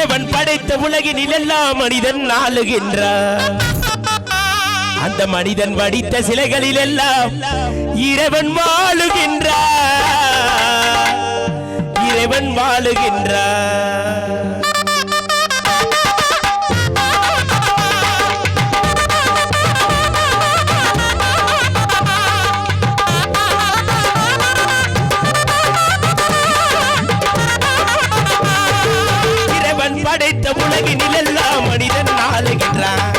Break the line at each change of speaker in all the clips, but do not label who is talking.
இறைவன் படைத்த உலகினில் எல்லாம் மனிதன் ஆளுகின்றான். அந்த மனிதன் வடித்த சிலைகளில் எல்லாம் இறைவன் வாழுகின்றான். இறைவன் வாழுகின்றான். படைத்த உலகினில் எல்லாம் மனிதன் ஆளுகின்றான்.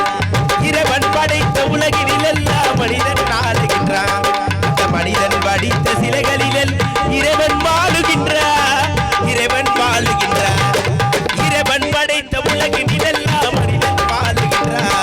இறைவன் படைத்த உலகினில் எல்லாம் மனிதன் ஆளுகின்றான். அந்த மனிதன் வடித்த சிலைகளில் இறைவன் வாழுகின்றான். இறைவன் வாழுகின்றான். இறைவன் படைத்த உலகினில் எல்லாம் மனிதன் வாழுகின்றான்.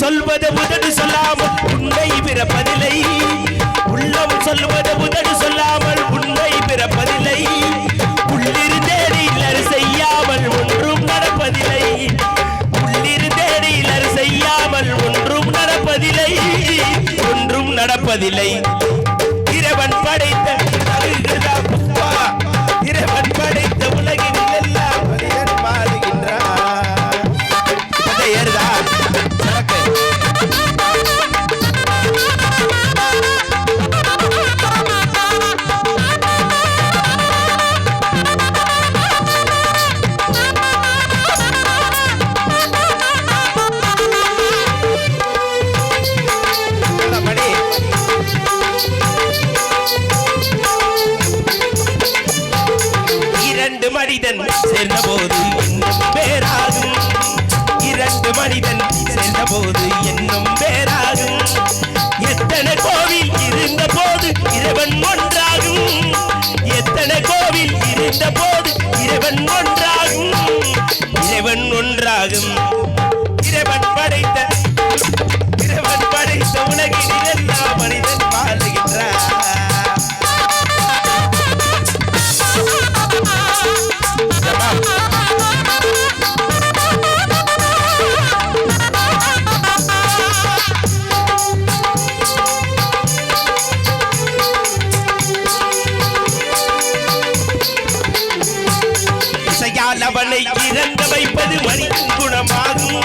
சொல்வது உதடு சொல்லாமல் உண்மை பிறப்பதில்லை. உள்ளம் சொல்வது உதடு சொல்லாமல் உண்மை பிறப்பதில்லை. உள்ளிருந்தேடிலர் செய்யாமல் ஒன்றும் நடப்பதில்லை. உள்ளிருந்தேடிலர் செய்யாமல் ஒன்றும் நடப்பதில்லை. ஒன்றும் நடப்பதில்லை. இறைவன் படைத்த இறைவன் படைத்த உலகினில் எல்லாம் மனிதன் வாழுகின்றான். இரண்டு மனிதன் சேர்ந்த போது இன்னும் பேராகும். இரண்டு மனிதன் சேர்ந்த போது என்னும் பேராகும். எத்தனை கோவில் இருந்த போது இறைவன் ஒன்றாகும். எத்தனை கோவில் இருந்த போது இறைவன் ஒன்றாகும். இறைவன் ஒன்றாகும். இறைவன் படைத்த உலகினில் எல்லாம் மனிதன் வாழுகின்றான். அவனை இறங்க வைப்பது மனிதன் குணமாகும்.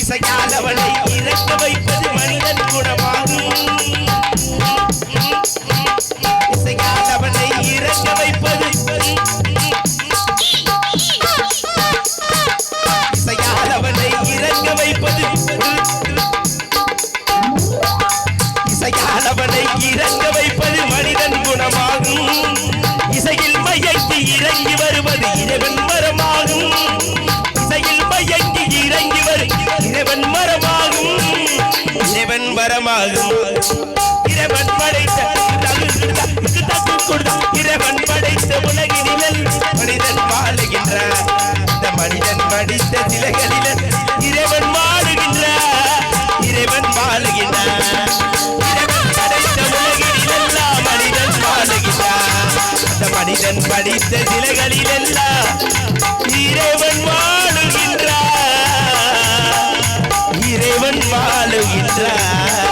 இசையால் அவனை இறங்க வைப்பது மனிதன் குணமாகும். இசையால் அவனை இறங்க வைப்பது இசையால் அவனை இறங்க வைப்பது இசையால் அவனை இறங்க வைப்பது மனிதன் குணமாகும். இசையில் மயங்கி இறங்கி வருவது இறைவன் மரமாகும். இசையில் மயங்கி இறங்கி வரும் இறைவன் மரமாகும். இறைவன் வரமாகும். இறைவன் படைத்த இறைவன் படைத்த உலகினில் மனிதன் வாழுகின்றான். இந்த மனிதன் படித்த சிலைகளில் இறைவன் வாழுகின்றான். இறைவன் வாழுகின்றான். இறைவன் படைத்த உலகினில் எல்லாம் மனிதன் வாழுகின்றான். மனிதன் படித்த சிலைகளில் எல்லாம் இறைவன் வாழுகின்றான். இறைவன் வாழுகின்றான்.